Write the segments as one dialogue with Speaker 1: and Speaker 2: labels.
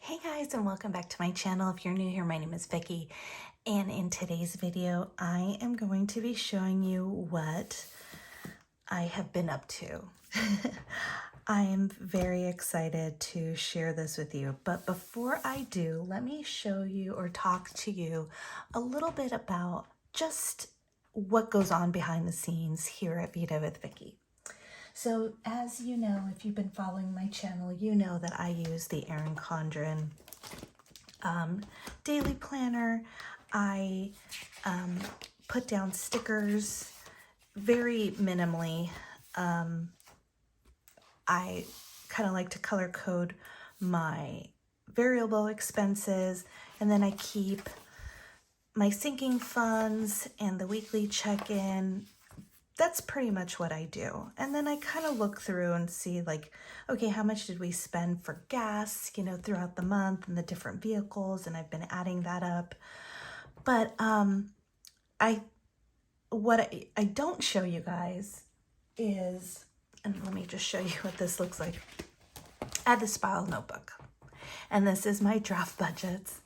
Speaker 1: Hey guys, and welcome back to my channel. If you're new here, my name is Vicky, and in today's video I am going to be showing you what I have been up to. I am very excited to share this with you, but before I do, let me show you or talk to you a little bit about just what goes on behind the scenes here at Vita with Vicky. So as you know, if you've been following my channel, you know that I use the Erin Condren daily planner. I put down stickers very minimally. I kind of like to color code my variable expenses, and then I keep my sinking funds and the weekly check-in. That's pretty much what I do. And then I kind of look through and see like, okay, how much did we spend for gas, throughout the month and the different vehicles, and I've been adding that up. But what I don't show you guys is, and let me just show you what this looks like. I have this file notebook, and this is my draft budgets.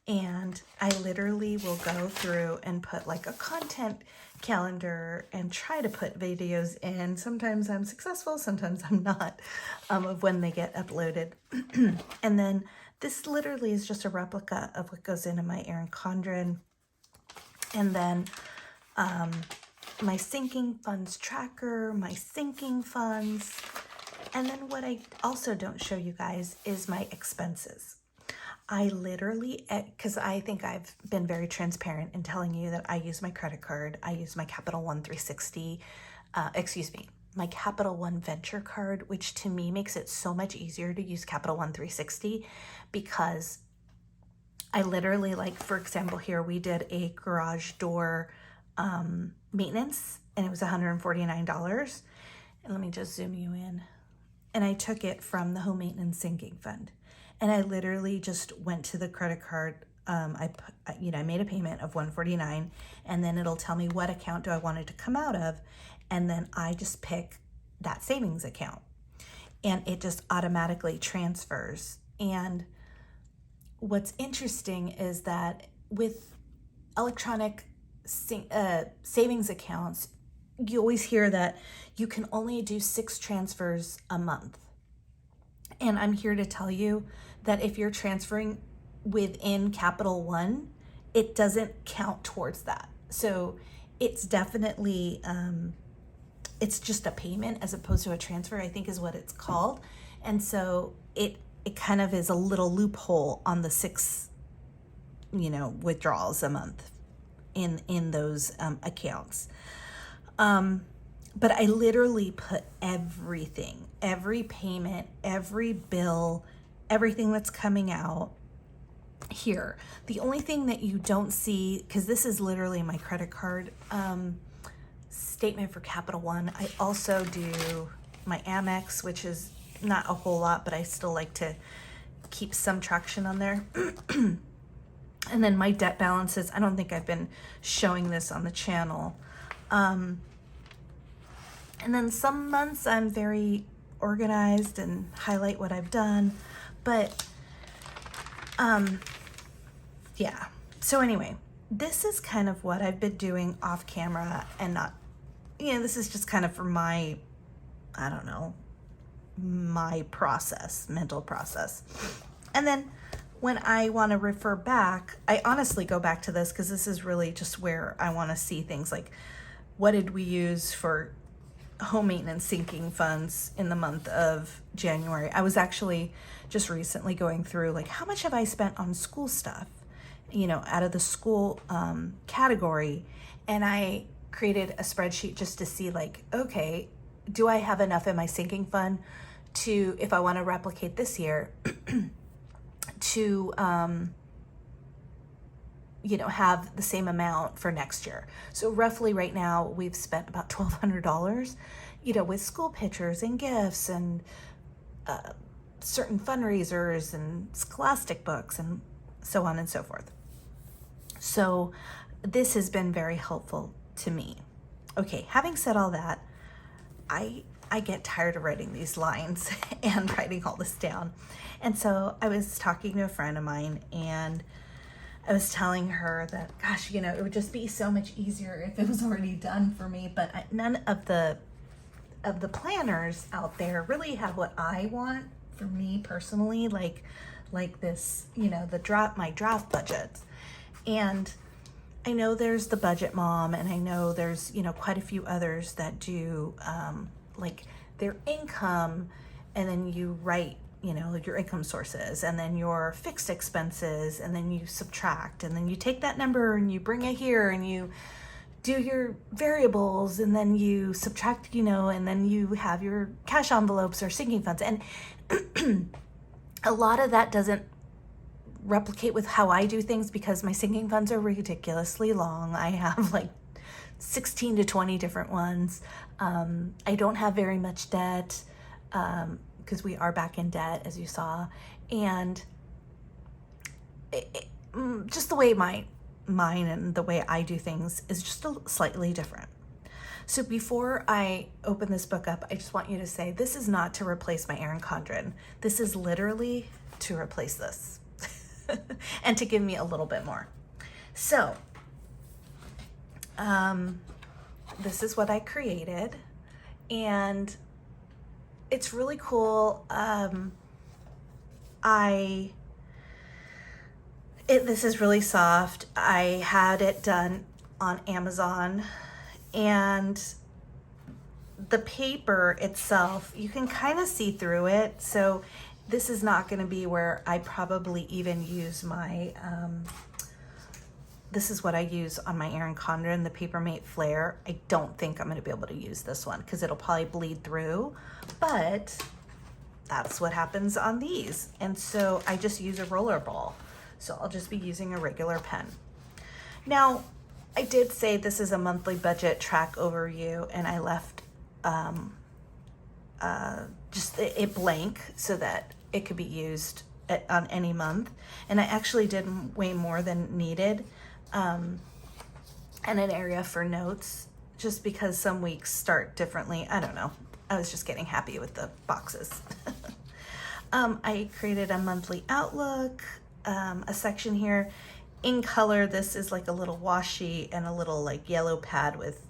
Speaker 1: And I literally will go through and put like a content calendar and try to put videos in. Sometimes I'm successful, sometimes I'm not, of when they get uploaded. And then this literally is just a replica of what goes into my Erin Condren. And then my sinking funds tracker, my sinking funds. And then what I also don't show you guys is my expenses. I literally, because I think I've been very transparent in telling you that I use my credit card. I use my Capital One 360, my Capital One Venture card, which to me makes it so much easier to use Capital One 360 because I literally, like, for example, here we did a garage door maintenance and it was $149. And let me just zoom you in. And I took it from the home maintenance sinking fund. And I literally just went to the credit card. I made a payment of $149, and then it'll tell me what account do I want it to come out of. And then I just pick that savings account and it just automatically transfers. And what's interesting is that with electronic savings accounts, you always hear that you can only do 6 transfers a month. And I'm here to tell you that if you're transferring within Capital One, it doesn't count towards that. So it's definitely, it's just a payment as opposed to a transfer, I think is what it's called. And so it kind of is a little loophole on the 6, withdrawals a month in those accounts. But I literally put everything, every payment, every bill, everything that's coming out here. The only thing that you don't see, because this is literally my credit card statement for Capital One. I also do my Amex, which is not a whole lot, but I still like to keep some traction on there. And then my debt balances. I don't think I've been showing this on the channel. And then some months I'm very organized and highlight what I've done. But, yeah. So anyway, this is kind of what I've been doing off camera and not, this is just kind of for my, my process, mental process. And then when I want to refer back, I honestly go back to this because this is really just where I want to see things like, what did we use for home maintenance sinking funds in the month of January? I was actually just recently going through like, how much have I spent on school stuff, out of the school category. And I created a spreadsheet just to see like, okay, do I have enough in my sinking fund to, if I want to replicate this year, to have the same amount for next year. So roughly right now we've spent about $1,200, with school pictures and gifts and certain fundraisers and scholastic books and so on and so forth. So this has been very helpful to me. Okay, having said all that, I I get tired of writing these lines and writing all this down. And so I was talking to a friend of mine, and I was telling her that, gosh, you know, it would just be so much easier if it was already done for me. But none of the planners out there really have what I want for me personally, like this, you know, my draft budgets. And I know there's the Budget Mom, and I know there's, you know, quite a few others that do like their income, and then you write, you know, your income sources, and then your fixed expenses, and then you subtract, and then you take that number and you bring it here, and you do your variables, and then you subtract, you know, and then you have your cash envelopes or sinking funds. And a lot of that doesn't replicate with how I do things, because my sinking funds are ridiculously long. I have like 16 to 20 different ones. I don't have very much debt, because we are back in debt, as you saw. And just the way mine and the way I do things is just slightly different. So before I open this book up, I just want you to say, this is not to replace my Erin Condren. This is literally to replace this and to give me a little bit more. So this is what I created, and it's really cool. This is really soft. I had it done on Amazon, and the paper itself, you can kind of see through it. So this is not going to be where I probably even use my, this is what I use on my Erin Condren, the Papermate Flare. I don't think I'm going to be able to use this one because it'll probably bleed through, but that's what happens on these. And so I just use a roller ball. So I'll just be using a regular pen. Now, I did say this is a monthly budget track overview, and I left just it blank so that it could be used on any month. And I actually did way more than needed, and an area for notes, just because some weeks start differently. I don't know. I was just getting happy with the boxes. I created a monthly outlook, a section here. In color, this is like a little washi and a little like yellow pad with,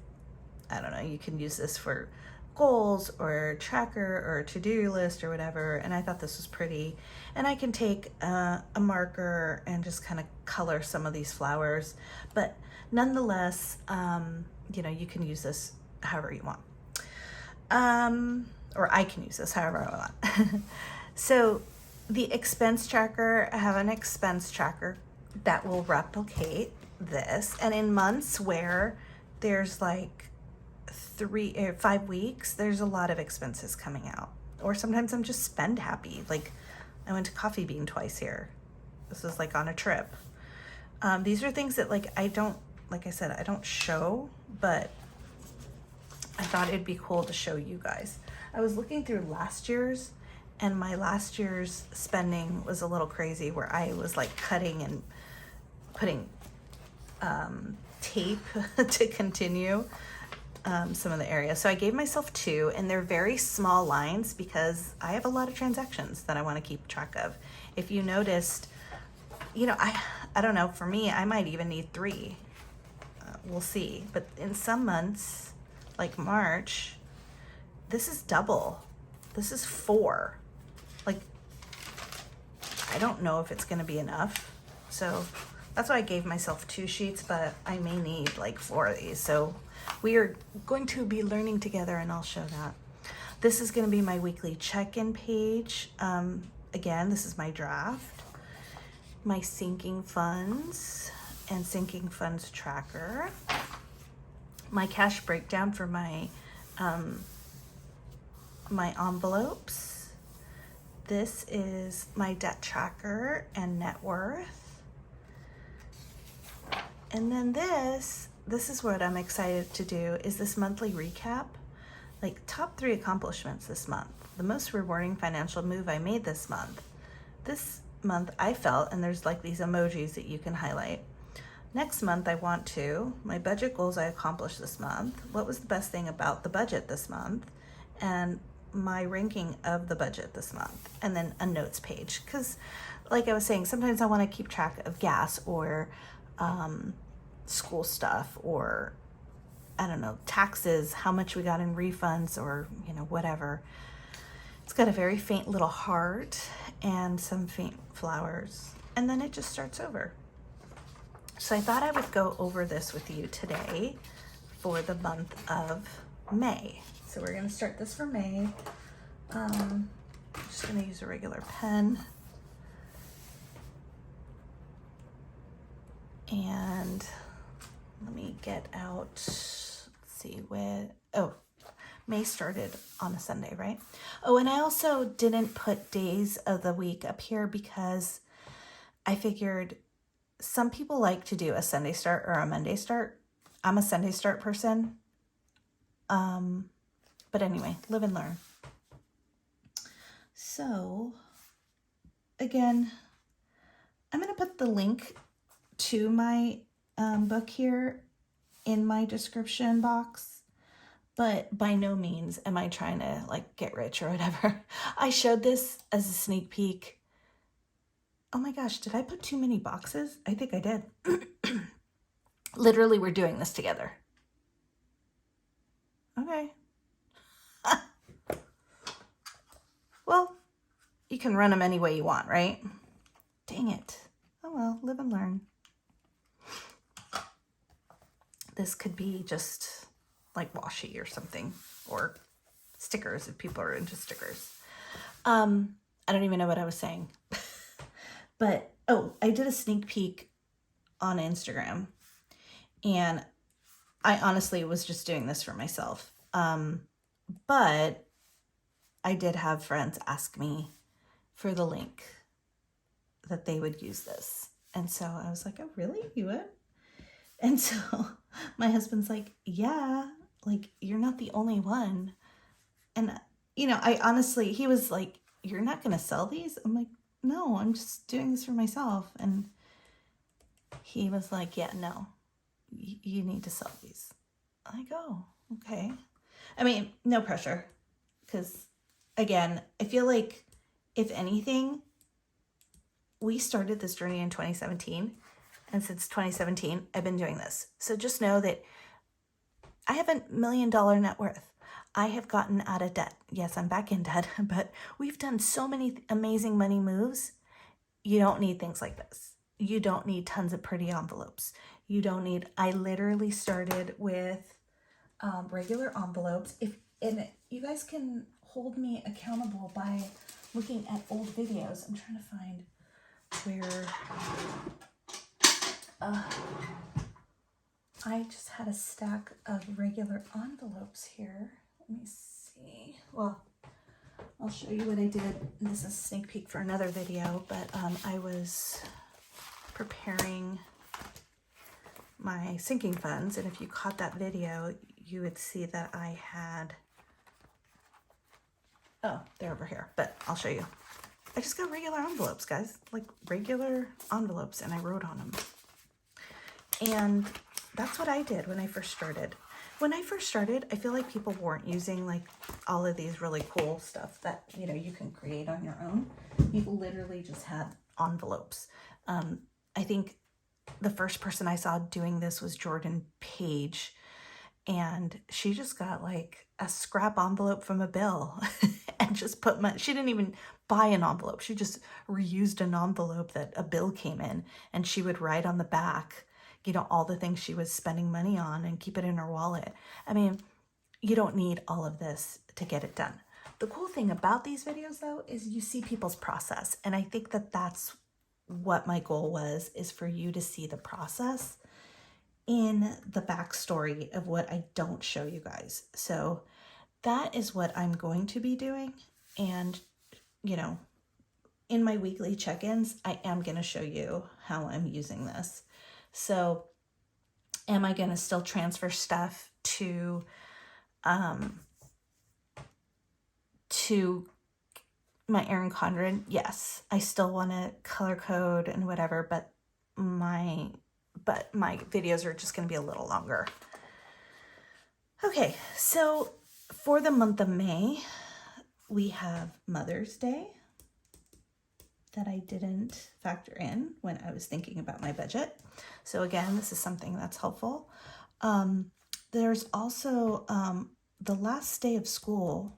Speaker 1: I don't know, you can use this for goals or tracker or to-do list or whatever. And I thought this was pretty. And I can take a marker and just kind of color some of these flowers. But nonetheless, you know, you can use this however you want. Or I can use this however I want. So the expense tracker, I have an expense tracker that will replicate this. And in months where there's like 3 or 5 weeks, there's a lot of expenses coming out. Or sometimes I'm just spend happy. Like I went to Coffee Bean twice here. This was like on a trip. These are things that like I said, I don't show, but I thought it'd be cool to show you guys. I was looking through last year's, and my last year's spending was a little crazy, where I was like cutting and putting tape to continue some of the areas. So I gave myself 2, and they're very small lines because I have a lot of transactions that I want to keep track of. If you noticed, you know, I don't know, for me, I might even need 3. We'll see. But in some months, like March, this is double. This is 4. Like, I don't know if it's going to be enough. So that's why I gave myself 2 sheets, but I may need like 4 of these. So we are going to be learning together, and I'll show that. This is going to be my weekly check-in page. Again, this is my draft, my sinking funds and sinking funds tracker, my cash breakdown for my my envelopes. This is my debt tracker and net worth. And then this is what I'm excited to do, is this monthly recap, like top 3 accomplishments this month, the most rewarding financial move I made this month. This month I felt, and there's like these emojis that you can highlight. Next month I want to, my budget goals I accomplished this month. What was the best thing about the budget this month? and my ranking of the budget this month, and then a notes page. Because like I was saying, sometimes I want to keep track of gas or school stuff, or I don't know, taxes, how much we got in refunds, or, you know, whatever. It's got a very faint little heart and some faint flowers, and then it just starts over. So I thought I would go over this with you today for the month of May. So we're going to start this for May. I'm just going to use a regular pen. And let me get out, let's see when, oh, May started on a Sunday, right? Oh, and I also didn't put days of the week up here because I figured some people like to do a Sunday start or a Monday start. I'm a Sunday start person. But anyway, live and learn. So again, I'm going to put the link to my book here in my description box, but by no means am I trying to like get rich or whatever. I showed this as a sneak peek. Oh my gosh, did I put too many boxes? I think I did. Literally, we're doing this together. Okay. Well, you can run them any way you want, right? Dang it. Oh well, live and learn. This could be just like washi or something, or stickers if people are into stickers. I don't even know what I was saying. But, oh, I did a sneak peek on Instagram, and I honestly was just doing this for myself. But I did have friends ask me for the link that they would use this. And so I was like, oh, really? You would? And so my husband's like, yeah, like, you're not the only one. And, you know, I honestly, he was like, you're not going to sell these? I'm like, no, I'm just doing this for myself. And he was like, yeah, no, you need to sell these. I go, okay. I mean, no pressure. Because, again, I feel like, if anything, we started this journey in 2017. And since 2017, I've been doing this. So just know that I have $1 million net worth. I have gotten out of debt. Yes, I'm back in debt, but we've done so many amazing money moves. You don't need things like this. You don't need tons of pretty envelopes. You don't need, I literally started with regular envelopes. And you guys can hold me accountable by looking at old videos. I'm trying to find where I just had a stack of regular envelopes here. Let me see. Well, I'll show you what I did. This is a sneak peek for another video, but I was preparing my sinking funds, and if you caught that video, you would see that I had, oh, they're over here, but I'll show you. I just got regular envelopes, guys, like regular envelopes, and I wrote on them. And that's what I did when I first started. When I first started, I feel like people weren't using like all of these really cool stuff that, you know, you can create on your own. You literally just had envelopes. I think the first person I saw doing this was Jordan Page, and she just got like a scrap envelope from a bill and just put money. She didn't even buy an envelope. She just reused an envelope that a bill came in, and she would write on the back, you know, all the things she was spending money on and keep it in her wallet. I mean, you don't need all of this to get it done. The cool thing about these videos, though, is you see people's process. And I think that that's what my goal was, is for you to see the process in the backstory of what I don't show you guys. So that is what I'm going to be doing. And, you know, in my weekly check-ins, I am going to show you how I'm using this. So am I going to still transfer stuff to my Erin Condren? Yes, I still want to color code and whatever, but my videos are just going to be a little longer. Okay, so For the month of May, we have Mother's Day that I didn't factor in when I was thinking about my budget. So again, this is something that's helpful. There's also the last day of school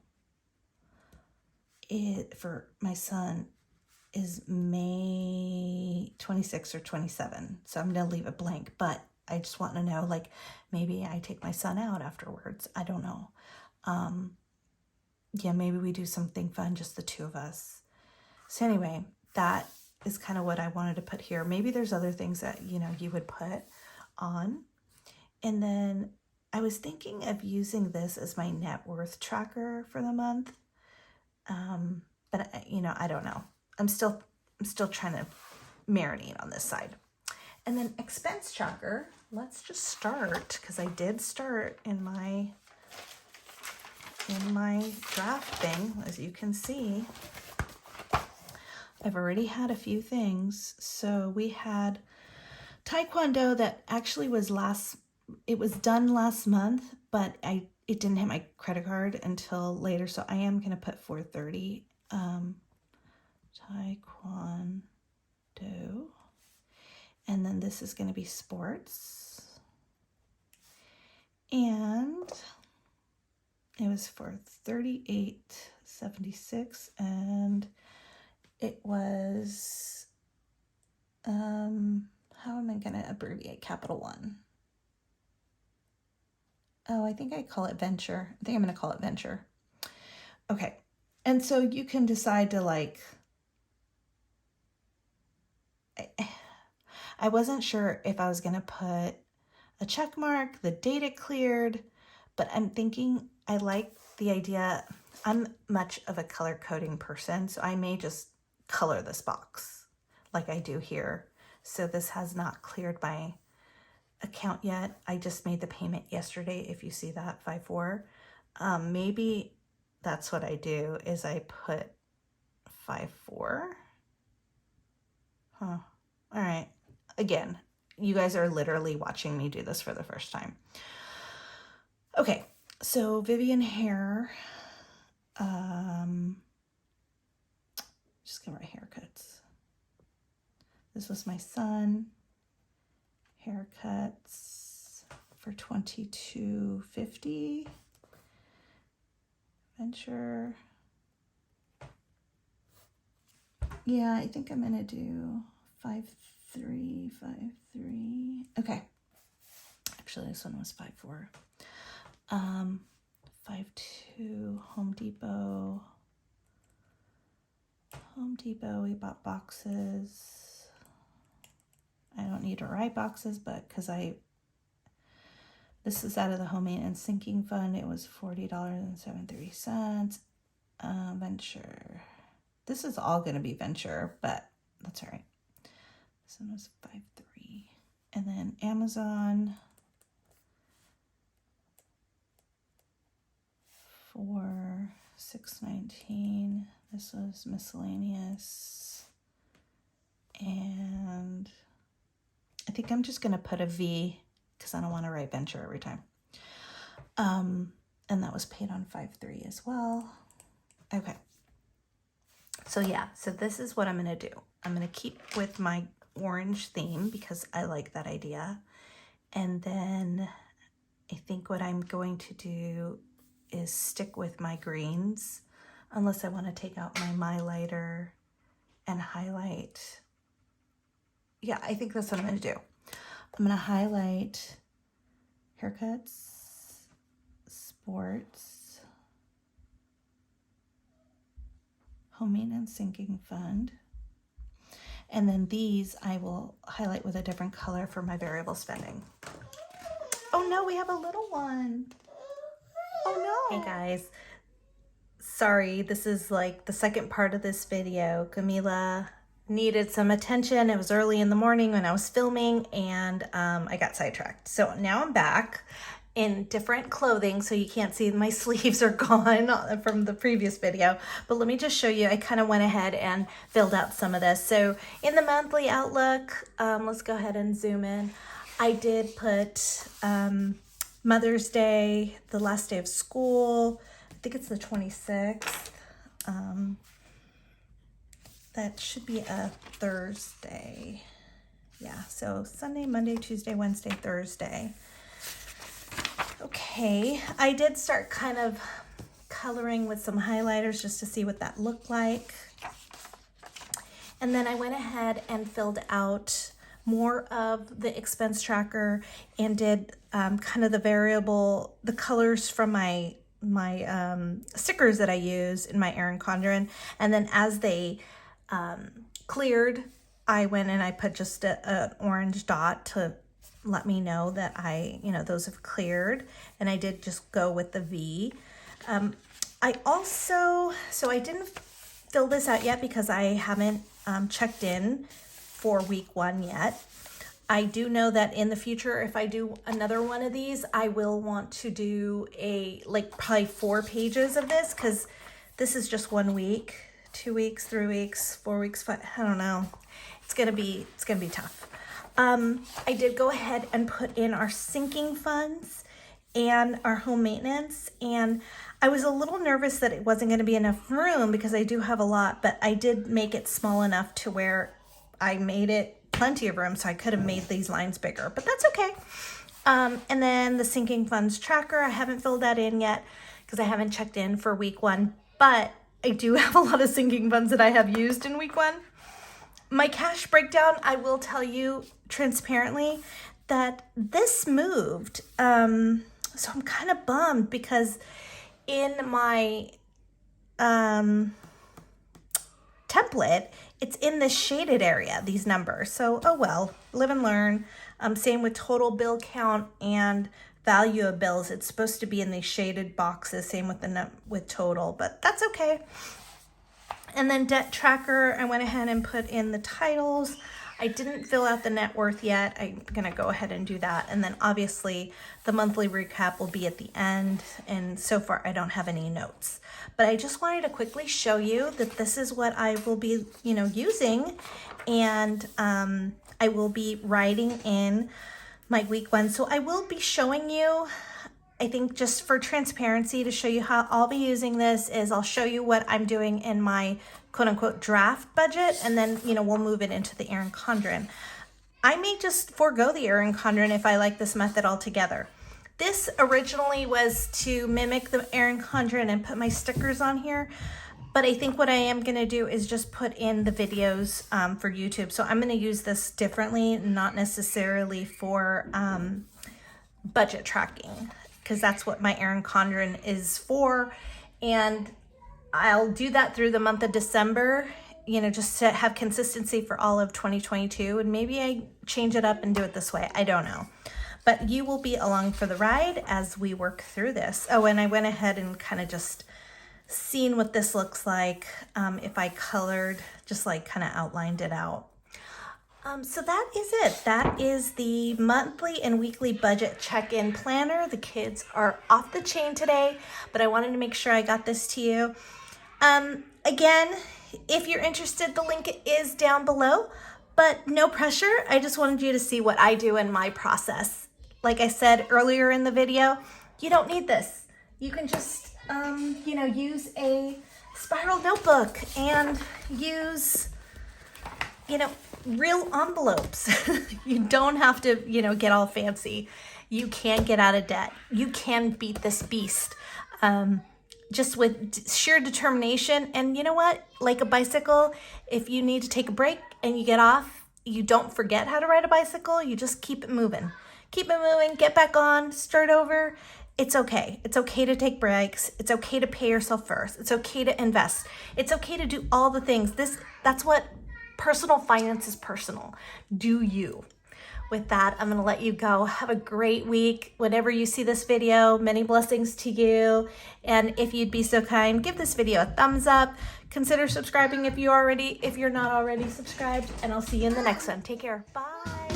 Speaker 1: for my son is May 26 or 27. So I'm going to leave it blank, but I just want to know, like, maybe I take my son out afterwards. I don't know. Yeah, maybe we do something fun, just the two of us. So anyway, that is kind of what I wanted to put here. Maybe there's other things that, you know, you would put on. And then I was thinking of using this as my net worth tracker for the month. But you know, I don't know. I'm still trying to marinate on this side. And then expense tracker. Let's just start, because I did start in my draft thing. As you can see, I've already had a few things. So we had Taekwondo that actually was done last month, but it didn't hit my credit card until later. So I am going to put $430. Taekwondo. And then this is going to be sports. And it was for $38.76, and it was how am I going to abbreviate Capital One? Oh, I think I call it Venture. I think I'm going to call it Venture. Okay. And so you can decide to, like, I wasn't sure if I was going to put a check mark, the date it cleared, but I'm thinking I like the idea. I'm much of a color coding person, so I may just color this box like I do here. So this has not cleared my account yet. I just made the payment yesterday, if you see that, 5-4. Maybe that's what I do, is I put 5-4. All right. Again, you guys are literally watching me do this for the first time. Okay, so Vivian hair. Just gonna write haircuts. This was my son. Haircuts for $22.50. Venture. Yeah, I think I'm gonna do 5-3, 5-3. Okay. Actually, this one was 5-4. 5-2. Home Depot. Home Depot. We bought boxes. I don't need to write boxes, but because this is out of the home maintenance sinking fund. It was $40.73. Venture. This is all going to be Venture, but that's all right. This one was 5-3. And then Amazon for $6.19. This was miscellaneous. And I think I'm just going to put a V because I don't want to write Venture every time. And that was paid on 5-3 as well. Okay. So yeah, so this is what I'm going to do. I'm going to keep with my orange theme because I like that idea. And then I think what I'm going to do is stick with my greens, unless I want to take out my lighter and highlight. Yeah, I think that's what I'm going to do. I'm going to highlight haircuts, sports, home maintenance sinking fund. And then these I will highlight with a different color for my variable spending. Oh no, we have a little one. Oh no. Hey guys, sorry, this is like the second part of this video. Camila needed some attention. It was early in the morning when I was filming, and I got sidetracked. So now I'm back in different clothing, so you can't see my sleeves are gone from the previous video. But let me just show you, I kind of went ahead and filled out some of this. So in the monthly outlook, let's go ahead and zoom in. I did put Mother's Day, the last day of school, think it's the 26th. That should be a Thursday. Yeah, so Sunday, Monday, Tuesday, Wednesday, Thursday. Okay, I did start kind of coloring with some highlighters just to see what that looked like. And then I went ahead and filled out more of the expense tracker and did kind of the colors from my stickers that I use in my Erin Condren. And then as they cleared, I went and I put just an orange dot to let me know that those have cleared. And I did just go with the V. I didn't fill this out yet because I haven't checked in for week 1 yet. I do know that in the future, if I do another one of these, I will want to do probably 4 pages of this, because this is just 1 week, 2 weeks, 3 weeks, 4 weeks, 5, I don't know. It's gonna be tough. I did go ahead and put in our sinking funds and our home maintenance, and I was a little nervous that it wasn't going to be enough room because I do have a lot, but I did make it small enough to where I made it plenty of room, so I could have made these lines bigger, but that's okay. And then the sinking funds tracker, I haven't filled that in yet because I haven't checked in for week 1, but I do have a lot of sinking funds that I have used in week 1. My cash breakdown, I will tell you transparently that this moved. So I'm kind of bummed because in my template, it's in this shaded area, these numbers. So, oh well, live and learn. Same with total bill count and value of bills. It's supposed to be in these shaded boxes, same with total, but that's okay. And then debt tracker, I went ahead and put in the titles. I didn't fill out the net worth yet. I'm gonna go ahead and do that. And then obviously the monthly recap will be at the end. And so far I don't have any notes, but I just wanted to quickly show you that this is what I will be, using. And I will be writing in my week 1. So I will be showing you, I think just for transparency, to show you how I'll be using this is I'll show you what I'm doing in my quote unquote draft budget, and then we'll move it into the Erin Condren. I may just forego the Erin Condren if I like this method altogether. This originally was to mimic the Erin Condren and put my stickers on here, but I think what I am going to do is just put in the videos for YouTube. So I'm going to use this differently, not necessarily for budget tracking, because that's what my Erin Condren is for. And I'll do that through the month of December, just to have consistency for all of 2022. And maybe I change it up and do it this way. I don't know. But you will be along for the ride as we work through this. Oh, and I went ahead and kind of just seen what this looks like if I colored, just kind of outlined it out. So that is it. That is the monthly and weekly budget check-in planner. The kids are off the chain today, but I wanted to make sure I got this to you. Again, if you're interested, the link is down below, but no pressure. I just wanted you to see what I do in my process. Like I said earlier in the video, you don't need this. You can just, use a spiral notebook and use, real envelopes. You don't have to, get all fancy. You can get out of debt. You can beat this beast. Just with sheer determination. And you know what? Like a bicycle, if you need to take a break and you get off, you don't forget how to ride a bicycle. You just keep it moving. Keep it moving, get back on, start over. It's okay. It's okay to take breaks. It's okay to pay yourself first. It's okay to invest. It's okay to do all the things. That's what personal finance is. Personal. Do you. With that, I'm going to let you go. Have a great week. Whenever you see this video, many blessings to you. And if you'd be so kind, give this video a thumbs up. Consider subscribing if you're not already subscribed. And I'll see you in the next one. Take care. Bye.